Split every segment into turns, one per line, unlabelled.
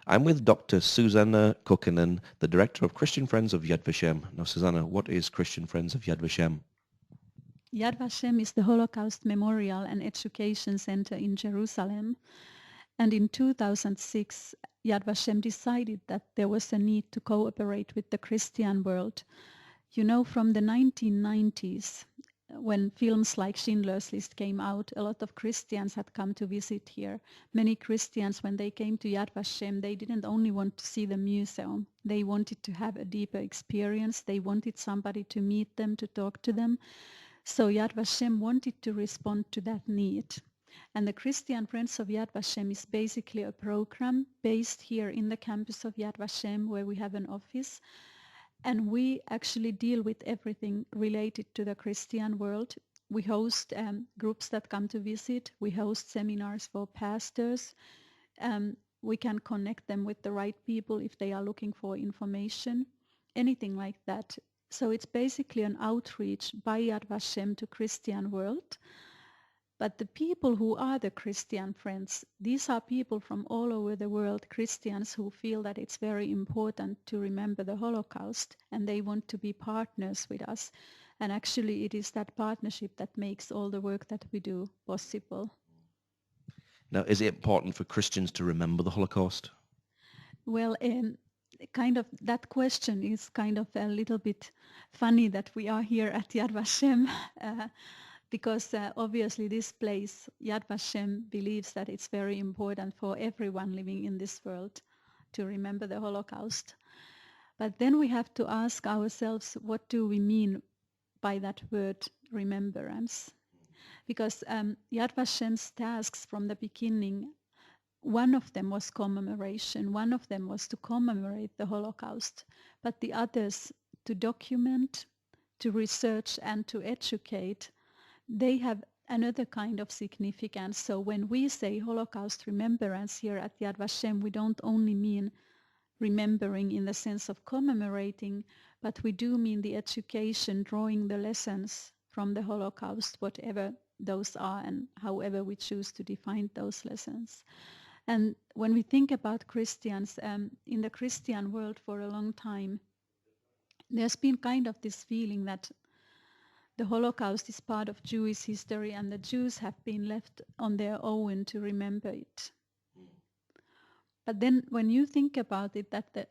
I'm with Dr. Susanna Kokkonen, the Director of Christian Friends of Yad Vashem. Now, Susanna, what is Christian Friends of Yad Vashem?
Yad Vashem is the Holocaust Memorial and Education Center in Jerusalem. And in 2006, Yad Vashem decided that there was a need to cooperate with the Christian world. You know, from the 1990s, when films like Schindler's List came out, a lot of Christians had come to visit here. Many Christians, when they came to Yad Vashem, they didn't only want to see the museum. They wanted to have a deeper experience. They wanted somebody to meet them, to talk to them. So Yad Vashem wanted to respond to that need. And the Christian Friends of Yad Vashem is basically a program based here in the campus of Yad Vashem, where we have an office. And we actually deal with everything related to the Christian world. We host groups that come to visit. We host seminars for pastors. We can connect them with the right people if they are looking for information, anything like that. So it's basically an outreach by Yad Vashem to Christian world. But the people who are the Christian friends, these are people from all over the world, Christians who feel that it's very important to remember the Holocaust, and they want to be partners with us. And actually it is that partnership that makes all the work that we do possible.
Now, is it important for Christians to remember the Holocaust?
Well, kind of that question is kind of a little bit funny that we are here at Yad Vashem. Because obviously this place, Yad Vashem, believes that it's very important for everyone living in this world to remember the Holocaust. But then we have to ask ourselves, what do we mean by that word remembrance? Because Yad Vashem's tasks from the beginning, one of them was commemoration, one of them was to commemorate the Holocaust, but the others to document, to research and to educate. They have another kind of significance. So when we say Holocaust remembrance here at Yad Vashem, we don't only mean remembering in the sense of commemorating, but we do mean the education, drawing the lessons from the Holocaust, whatever those are and however we choose to define those lessons. And when we think about Christians, in the Christian world for a long time, there's been kind of this feeling that the Holocaust is part of Jewish history and the Jews have been left on their own to remember it. But then when you think about it, that the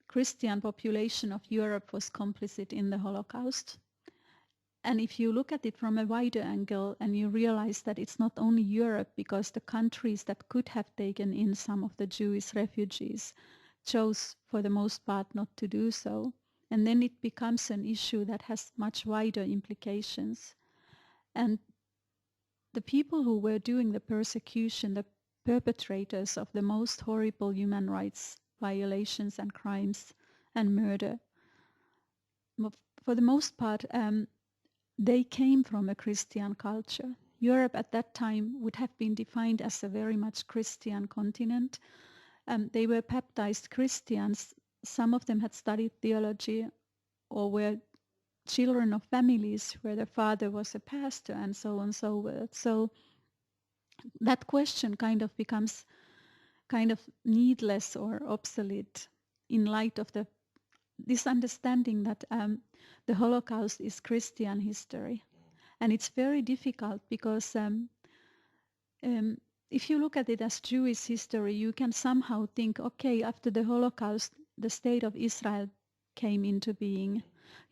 Christian population of Europe was complicit in the Holocaust, and if you look at it from a wider angle and you realize that it's not only Europe, because the countries that could have taken in some of the Jewish refugees chose for the most part not to do so. And then it becomes an issue that has much wider implications. And the people who were doing the persecution, the perpetrators of the most horrible human rights violations and crimes and murder, for the most part, they came from a Christian culture. Europe at that time would have been defined as a very much Christian continent. They were baptized Christians. Some of them had studied theology or were children of families where the father was a pastor and so on and so forth. So that question kind of becomes kind of needless or obsolete in light of this understanding that the Holocaust is Christian history. And it's very difficult because if you look at it as Jewish history, you can somehow think, okay, after the Holocaust, the state of Israel came into being.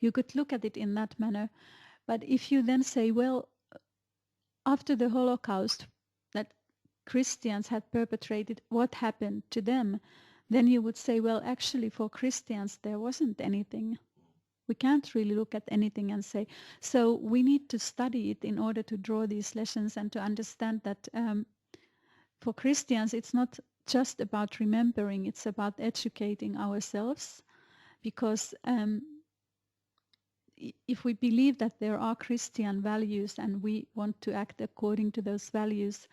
You could look at it in that manner. But if you then say, well, after the Holocaust that Christians had perpetrated, what happened to them? Then you would say, well, actually for Christians there wasn't anything. We can't really look at anything and say, so we need to study it in order to draw these lessons and to understand that for Christians it's not just about remembering, it's about educating ourselves, because if we believe that there are Christian values and we want to act according to those values,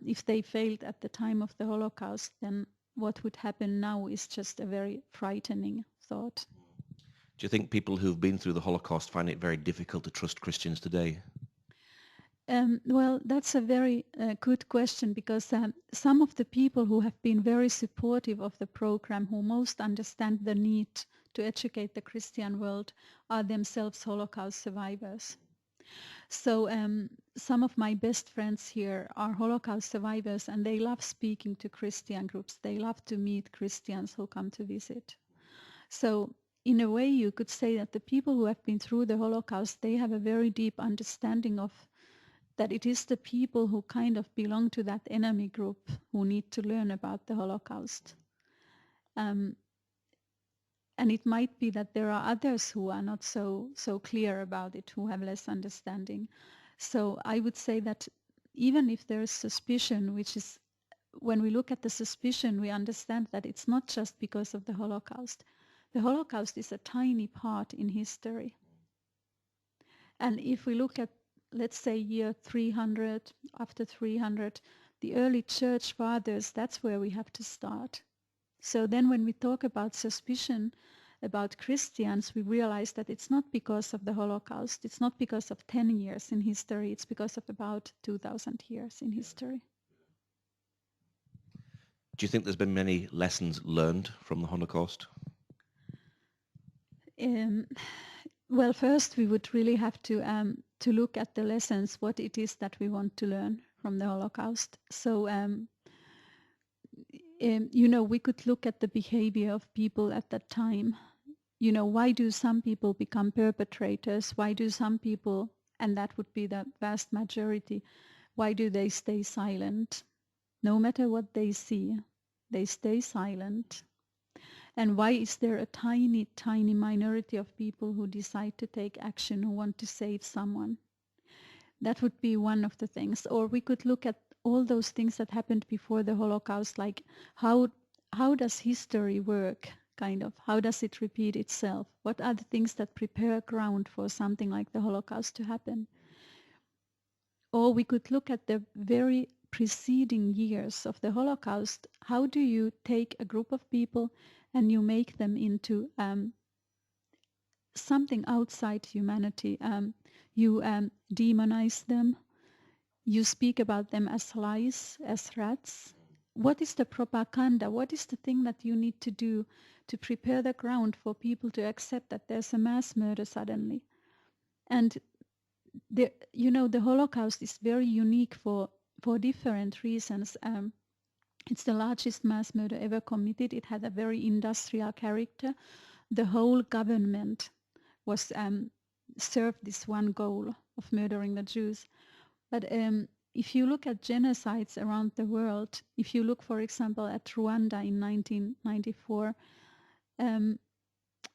if they failed at the time of the Holocaust, then what would happen now is just a very frightening thought.
Do you think people who've been through the Holocaust find it very difficult to trust Christians today?
Well, that's a very good question, because some of the people who have been very supportive of the program, who most understand the need to educate the Christian world, are themselves Holocaust survivors. So some of my best friends here are Holocaust survivors, and they love speaking to Christian groups. They love to meet Christians who come to visit. So in a way, you could say that the people who have been through the Holocaust, they have a very deep understanding of that it is the people who kind of belong to that enemy group who need to learn about the Holocaust. And it might be that there are others who are not so clear about it, who have less understanding. So I would say that even if there is suspicion, which is, when we look at the suspicion, we understand that it's not just because of the Holocaust. The Holocaust is a tiny part in history. And if we look at, let's say, year 300, after 300, the early church fathers, that's where we have to start. So then when we talk about suspicion about Christians, we realize that it's not because of the Holocaust, it's not because of 10 years in history, it's because of about 2,000 years in history.
Do you think there's been many lessons learned from the Holocaust?
Well, first we would really have to look at the lessons, what it is that we want to learn from the Holocaust. So we could look at the behavior of people at that time. Why do some people become perpetrators? Why do some people, and that would be the vast majority, why do they stay silent? No matter what they see, they stay silent. And why is there a tiny, tiny minority of people who decide to take action, who want to save someone? That would be one of the things. Or we could look at all those things that happened before the Holocaust, like how does history work, kind of? How does it repeat itself? What are the things that prepare ground for something like the Holocaust to happen? Or we could look at the very preceding years of the Holocaust. How do you take a group of people and you make them into something outside humanity? You demonize them. You speak about them as lies, as rats. What is the propaganda? What is the thing that you need to do to prepare the ground for people to accept that there's a mass murder suddenly? And the Holocaust is very unique for different reasons. It's the largest mass murder ever committed. It had a very industrial character. The whole government was served this one goal of murdering the Jews. But if you look at genocides around the world, if you look, for example, at Rwanda in 1994,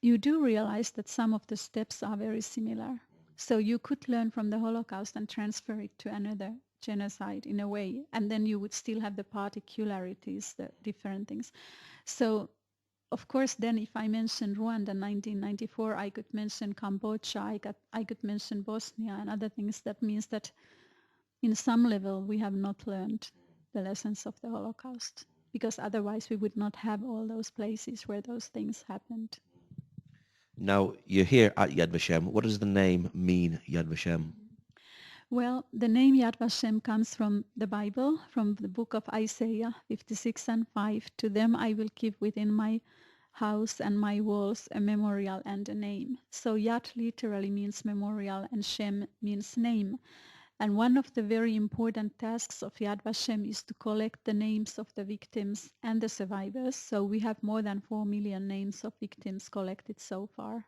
you do realize that some of the steps are very similar. So you could learn from the Holocaust and transfer it to another genocide in a way, and then you would still have the particularities, the different things. So of course, then if I mention Rwanda 1994, I could mention Cambodia, I could mention Bosnia and other things. That means that in some level we have not learned the lessons of the Holocaust, because otherwise we would not have all those places where those things happened.
Now, you're here at Yad Vashem. What does the name mean, Yad Vashem?
Well, the name Yad Vashem comes from the Bible, from the book of Isaiah 56:5. To them I will give within my house and my walls a memorial and a name. So Yad literally means memorial and Shem means name. And one of the very important tasks of Yad Vashem is to collect the names of the victims and the survivors. So we have more than 4 million names of victims collected so far.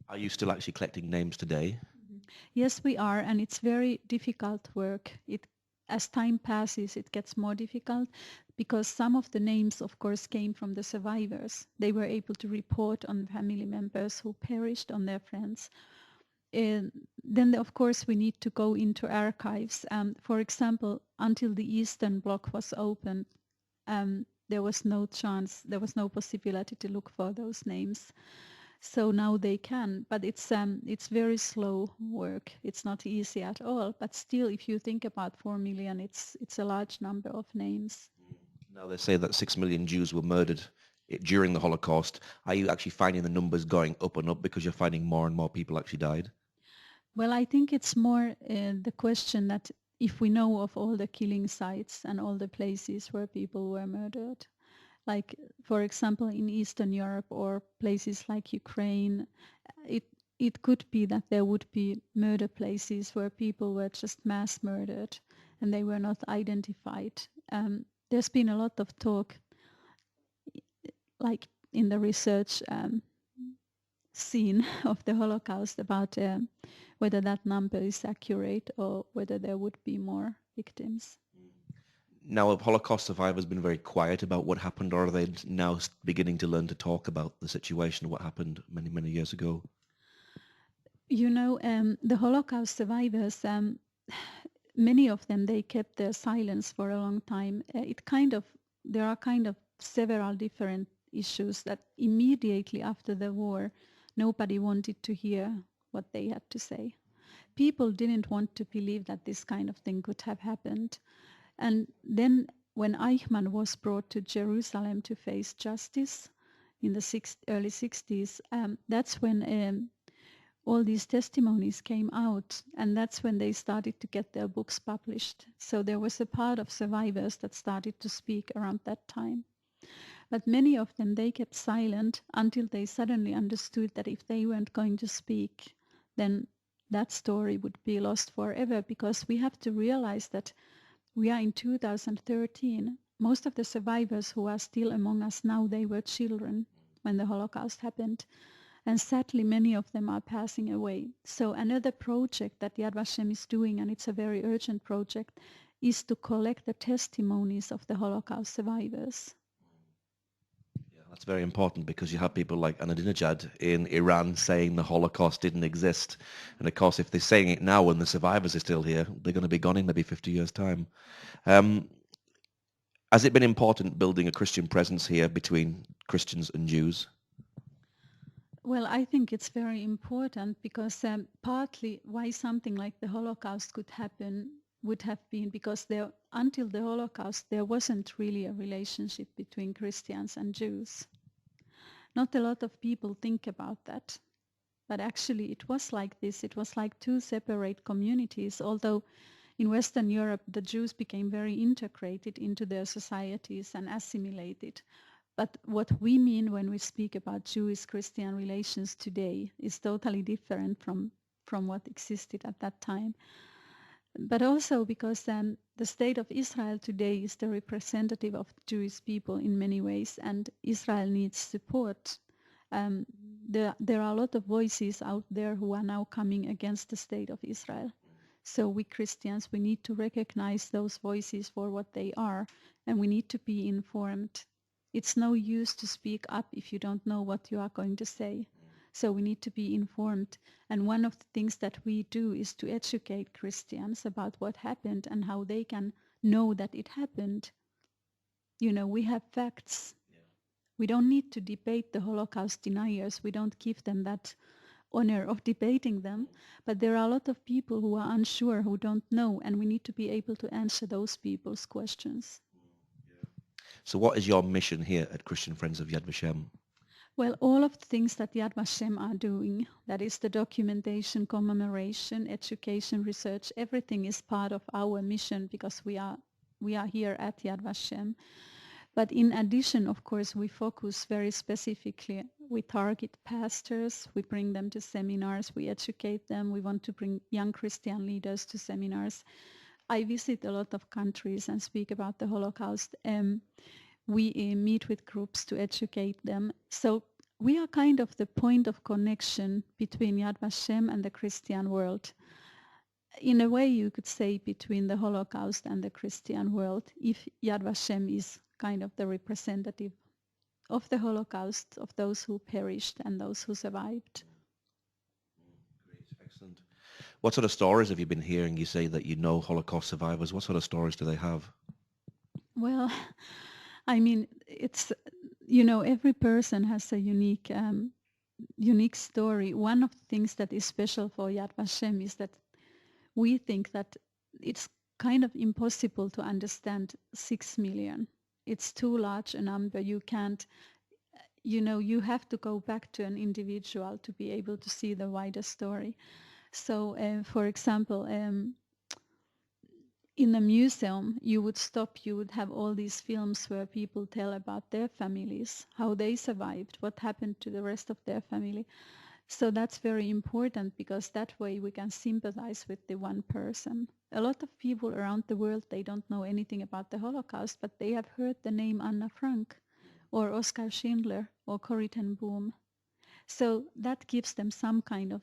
Are you still actually collecting names today?
Yes, we are, and it's very difficult work. As time passes, it gets more difficult because some of the names, of course, came from the survivors. They were able to report on family members who perished, on their friends. Then, of course, we need to go into archives. For example, until the Eastern Bloc was opened, there was no chance, there was no possibility to look for those names. So now they can, but it's very slow work. It's not easy at all. But still, if you think about 4 million, it's a large number of names.
Now they say that 6 million Jews were murdered during the Holocaust. Are you actually finding the numbers going up and up because you're finding more and more people actually died?
Well, I think it's more the question that if we know of all the killing sites and all the places where people were murdered, like for example in Eastern Europe or places like Ukraine, it it could be that there would be murder places where people were just mass murdered and they were not identified. There's been a lot of talk, like in the research scene of the Holocaust, about whether that number is accurate or whether there would be more victims.
Now, have Holocaust survivors been very quiet about what happened, or are they now beginning to learn to talk about the situation, what happened many, many years ago?
You know, the Holocaust survivors, many of them, they kept their silence for a long time. There are kind of several different issues that immediately after the war, nobody wanted to hear what they had to say. People didn't want to believe that this kind of thing could have happened. And then when Eichmann was brought to Jerusalem to face justice in the early 60s, that's when all these testimonies came out, and that's when they started to get their books published. So there was a part of survivors that started to speak around that time. But many of them, they kept silent until they suddenly understood that if they weren't going to speak, then that story would be lost forever, because we have to realize that we are in 2013. Most of the survivors who are still among us now, they were children when the Holocaust happened. And sadly, many of them are passing away. So another project that Yad Vashem is doing, and it's a very urgent project, is to collect the testimonies of the Holocaust survivors.
Yeah, that's very important, because you have people like Ahmadinejad in Iran saying the Holocaust didn't exist. And of course, if they're saying it now when the survivors are still here, they're going to be gone in maybe 50 years' time. Has it been important building a Christian presence here between Christians and Jews?
Well, I think it's very important because partly why something like the Holocaust could happen would have been because until the Holocaust, there wasn't really a relationship between Christians and Jews. Not a lot of people think about that. But actually it was like this. It was like two separate communities, although in Western Europe the Jews became very integrated into their societies and assimilated. But what we mean when we speak about Jewish-Christian relations today is totally different from what existed at that time. But also because the state of Israel today is the representative of Jewish people in many ways, and Israel needs support. There are a lot of voices out there who are now coming against the state of Israel. So we Christians, we need to recognize those voices for what they are, and we need to be informed. It's no use to speak up if you don't know what you are going to say. So we need to be informed. And one of the things that we do is to educate Christians about what happened and how they can know that it happened. You know, we have facts. We don't need to debate the Holocaust deniers. We don't give them that honor of debating them. But there are a lot of people who are unsure, who don't know, and we need to be able to answer those people's questions.
So what is your mission here at Christian Friends of Yad Vashem?
Well, all of the things that Yad Vashem are doing, that is the documentation, commemoration, education, research, everything is part of our mission because we are here at Yad Vashem. But in addition, of course, we focus very specifically. We target pastors, we bring them to seminars, we educate them, we want to bring young Christian leaders to seminars. I visit a lot of countries and speak about the Holocaust. We meet with groups to educate them. So we are kind of the point of connection between Yad Vashem and the Christian world. In a way, you could say between the Holocaust and the Christian world, if Yad Vashem is kind of the representative of the Holocaust, of those who perished and those who survived.
Great, excellent. What sort of stories have you been hearing? You say that you know Holocaust survivors. What sort of stories do they have?
Well, I mean, it's, you know, every person has a unique story. One of the things that is special for Yad Vashem is that we think that it's kind of impossible to understand 6 million. It's too large a number. You can't, you know, you have to go back to an individual to be able to see the wider story. So, for example, in a museum, you would stop, you would have all these films where people tell about their families, how they survived, what happened to the rest of their family. So that's very important because that way we can sympathize with the one person. A lot of people around the world, they don't know anything about the Holocaust, but they have heard the name Anna Frank or Oskar Schindler or Corrie ten Boom. So that gives them some kind of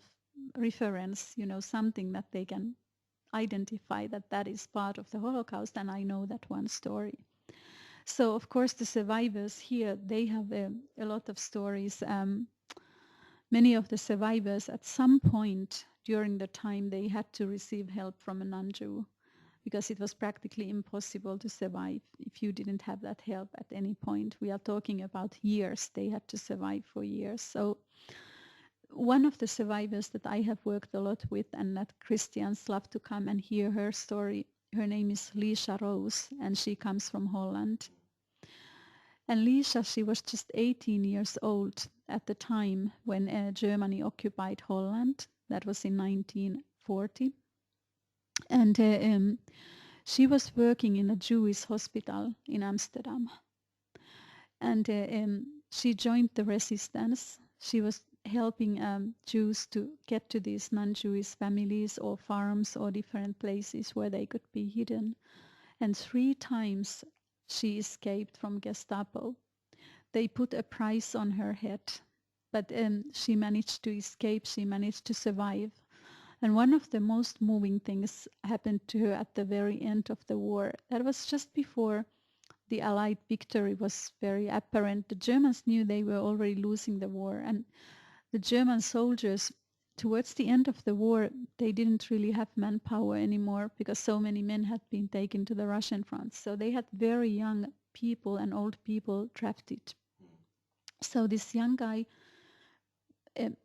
reference, you know, something that they can identify that that is part of the Holocaust, and I know that one story. So of course the survivors here, they have a lot of stories. Many of the survivors at some point during the time they had to receive help from a non-Jew because it was practically impossible to survive if you didn't have that help at any point. We are talking about years. They had to survive for years. So one of the survivors that I have worked a lot with and that Christians love to come and hear her story, her name is Lisa Rose, and she comes from Holland. And Lisa, she was just 18 years old at the time when Germany occupied Holland. That was in 1940. And she was working in a Jewish hospital in Amsterdam. And she joined the resistance. She was helping Jews to get to these non-Jewish families or farms or different places where they could be hidden. And 3 times she escaped from Gestapo. They put a price on her head, but she managed to escape, she managed to survive. And one of the most moving things happened to her at the very end of the war. That was just before the Allied victory was very apparent. The Germans knew they were already losing the war, and the German soldiers, towards the end of the war, they didn't really have manpower anymore because so many men had been taken to the Russian front. So they had very young people and old people drafted. So this young guy,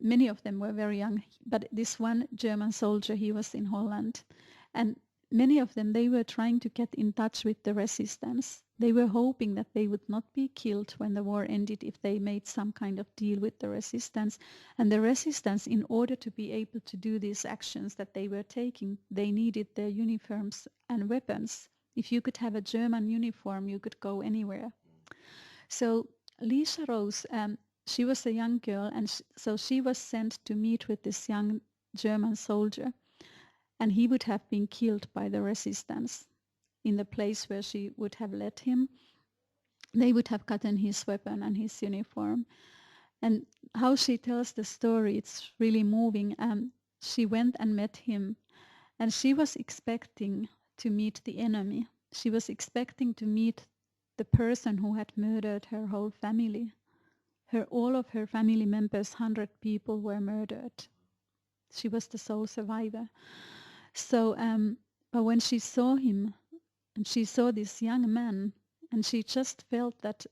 many of them were very young, but this one German soldier, he was in Holland. And many of them, they were trying to get in touch with the resistance. They were hoping that they would not be killed when the war ended if they made some kind of deal with the resistance. And the resistance, in order to be able to do these actions that they were taking, they needed their uniforms and weapons. If you could have a German uniform, you could go anywhere. So Lisa Rose, she was a young girl, and so she was sent to meet with this young German soldier, and he would have been killed by the resistance in the place where she would have led him. They would have gotten his weapon and his uniform. And how she tells the story, it's really moving. She went and met him, and she was expecting to meet the enemy. She was expecting to meet the person who had murdered her whole family. All of her family members, 100 people, were murdered. She was the sole survivor. So, but when she saw him, and she saw this young man, and she just felt that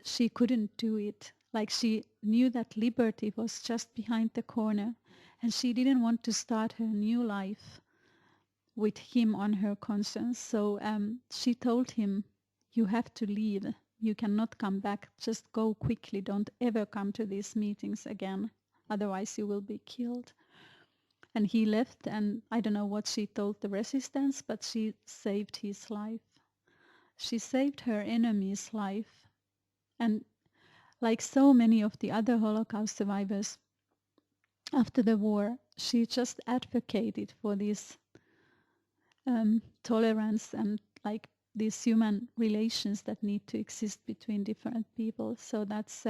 she couldn't do it. Like she knew that liberty was just behind the corner, and she didn't want to start her new life with him on her conscience. So she told him, "You have to leave. You cannot come back. Just go quickly. Don't ever come to these meetings again. Otherwise you will be killed." And he left, and I don't know what she told the resistance, but she saved his life. She saved her enemy's life. And like so many of the other Holocaust survivors, after the war, she just advocated for this tolerance and like these human relations that need to exist between different people. So that's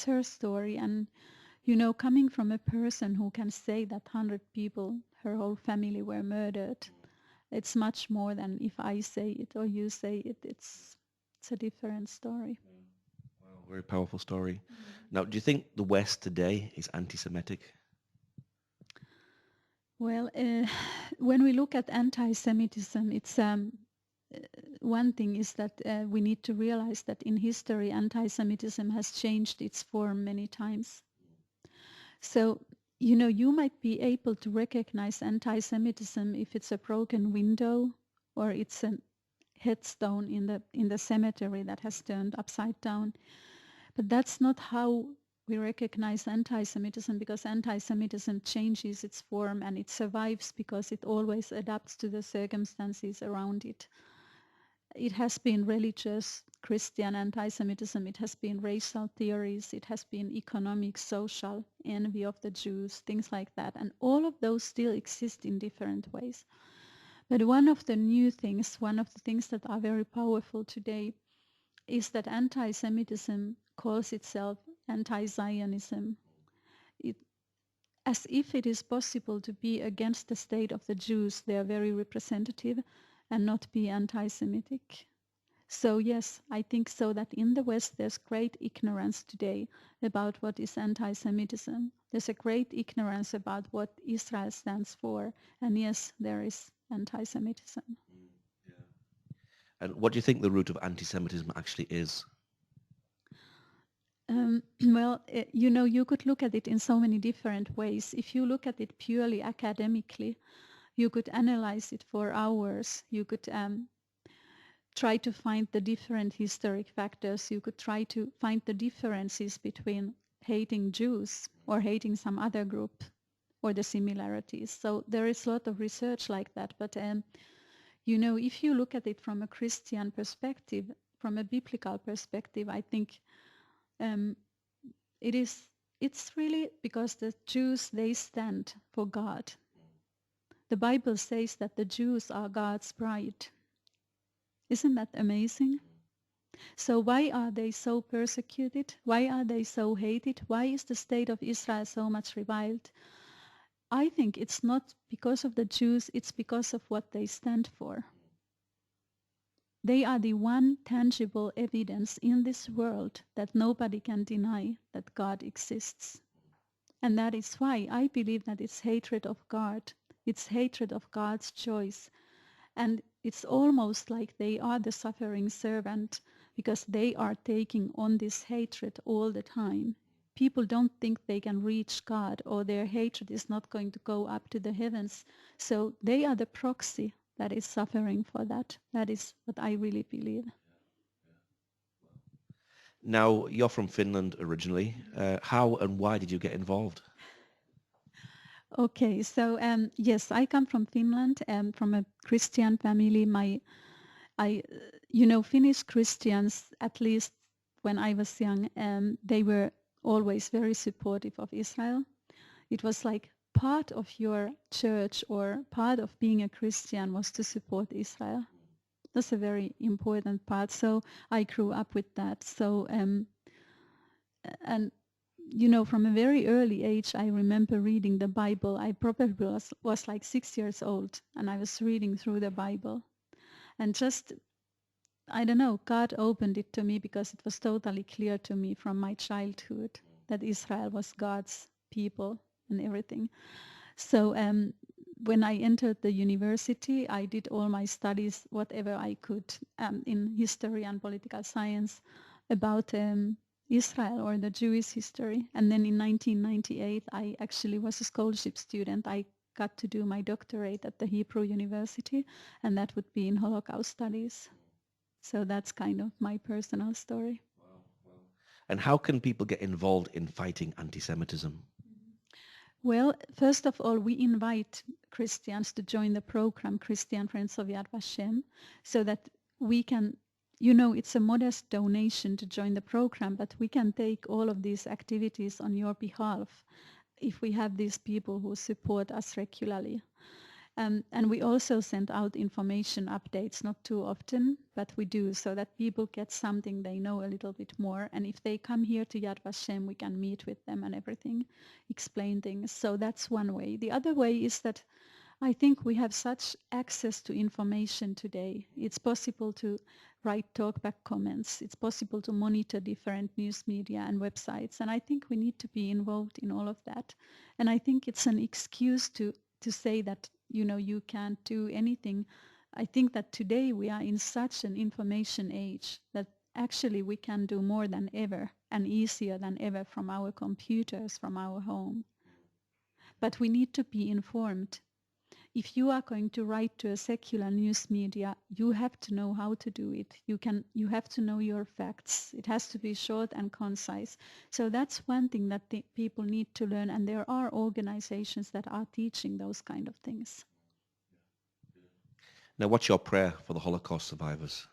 her story. And you know, coming from a person who can say that 100 people, her whole family, were murdered, it's much more than if I say it or you say it. It's a different story.
Wow, very powerful story. Now, do you think the West today is anti-Semitic?
Well, when we look at anti-Semitism, it's one thing is that we need to realize that in history, anti-Semitism has changed its form many times. So, you know, you might be able to recognize anti-Semitism if it's a broken window or it's a headstone in the cemetery that has turned upside down. But that's not how we recognize anti-Semitism because anti-Semitism changes its form and it survives because it always adapts to the circumstances around it. It has been religious, Christian anti-Semitism, it has been racial theories, it has been economic, social, envy of the Jews, things like that. And all of those still exist in different ways. But one of the new things, one of the things that are very powerful today is that anti-Semitism calls itself anti-Zionism. As if it is possible to be against the state of the Jews, they are very representative, and not be anti-Semitic. So yes, I think so that in the West there's great ignorance today about what is anti-Semitism. There's a great ignorance about what Israel stands for, and yes, there is anti-Semitism.
Yeah. And what do you think the root of anti-Semitism actually is?
Well, you could look at it in so many different ways. If you look at it purely academically, you could analyze it for hours. You could try to find the different historic factors. You could try to find the differences between hating Jews or hating some other group, or the similarities. So there is a lot of research like that. But if you look at it from a Christian perspective, from a biblical perspective, I think it's really because the Jews, they stand for God. The Bible says that the Jews are God's bride. Isn't that amazing? So why are they so persecuted? Why are they so hated? Why is the state of Israel so much reviled? I think it's not because of the Jews, it's because of what they stand for. They are the one tangible evidence in this world that nobody can deny that God exists. And that is why I believe that it's hatred of God. It's hatred of God's choice. And it's almost like they are the suffering servant because they are taking on this hatred all the time. People don't think they can reach God, or their hatred is not going to go up to the heavens. So they are the proxy that is suffering for that. That is what I really believe.
Now, you're from Finland originally. How and why did you get involved?
Okay, so yes, I come from Finland, from a Christian family. Finnish Christians, at least when I was young, they were always very supportive of Israel. It was like part of your church or part of being a Christian was to support Israel. That's a very important part. So I grew up with that. So and from a very early age, I remember reading the Bible. I probably was like 6 years old, and I was reading through the Bible. And just, I don't know, God opened it to me because it was totally clear to me from my childhood that Israel was God's people and everything. So when I entered the university, I did all my studies, whatever I could, in history and political science about Israel or the Jewish history. And then in 1998, I actually was a scholarship student. I got to do my doctorate at the Hebrew University, and that would be in Holocaust studies. So that's kind of my personal story.
Wow. And how can people get involved in fighting anti-Semitism?
Well, first of all, we invite Christians to join the program, Christian Friends of Yad Vashem, so that we can, it's a modest donation to join the program, but we can take all of these activities on your behalf if we have these people who support us regularly. And we also send out information updates, not too often, but we do, so that people get something they know a little bit more. And if they come here to Yad Vashem, we can meet with them and everything, explain things. So that's one way. The other way is that I think we have such access to information today. It's possible to write talkback comments. It's possible to monitor different news media and websites. And I think we need to be involved in all of that. And I think it's an excuse to say that, you can't do anything. I think that today we are in such an information age that actually we can do more than ever and easier than ever from our computers, from our home. But we need to be informed. if you are going to write to a secular news media, you have to know how to do it. You have to know your facts. It has to be short and concise. So that's one thing that the people need to learn, and there are organizations that are teaching those kind of things.
Now, what's your prayer for the Holocaust survivors?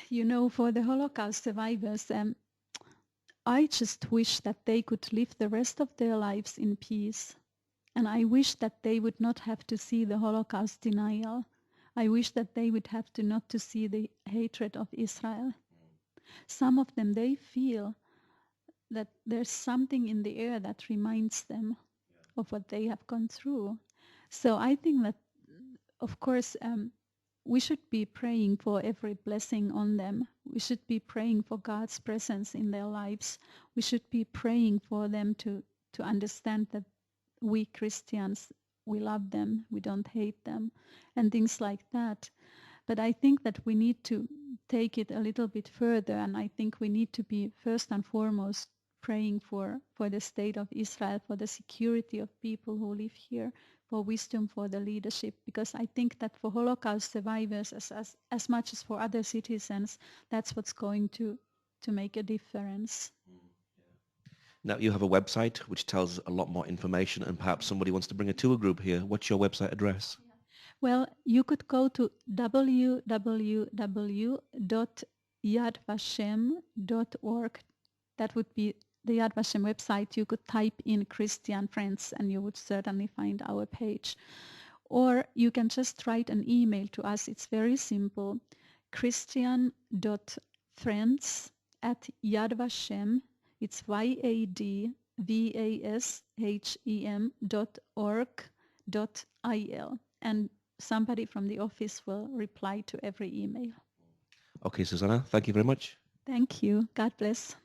You know, for the Holocaust survivors, I just wish that they could live the rest of their lives in peace. And I wish that they would not have to see the Holocaust denial. I wish that they would have to not to see the hatred of Israel. Some of them, they feel that there's something in the air that reminds them of what they have gone through. So I think that, of course, we should be praying for every blessing on them. We should be praying for God's presence in their lives. We should be praying for them to understand that we Christians, we love them, we don't hate them, and things like that. But I think that we need to take it a little bit further, and I think we need to be first and foremost praying for the state of Israel, for the security of people who live here, for wisdom for the leadership, because I think that for Holocaust survivors, as much as for other citizens, that's what's going to make a difference.
Now, you have a website which tells a lot more information, and perhaps somebody wants to bring a tour group here. What's your website address?
Well, you could go to www.yadvashem.org. That would be the Yad Vashem website. You could type in Christian Friends and you would certainly find our page. Or you can just write an email to us. It's very simple. Christian.friends@yadvashem. It's yadvashem.org.il. And somebody from the office will reply to every email.
Okay, Susanna, thank you very much.
Thank you. God bless.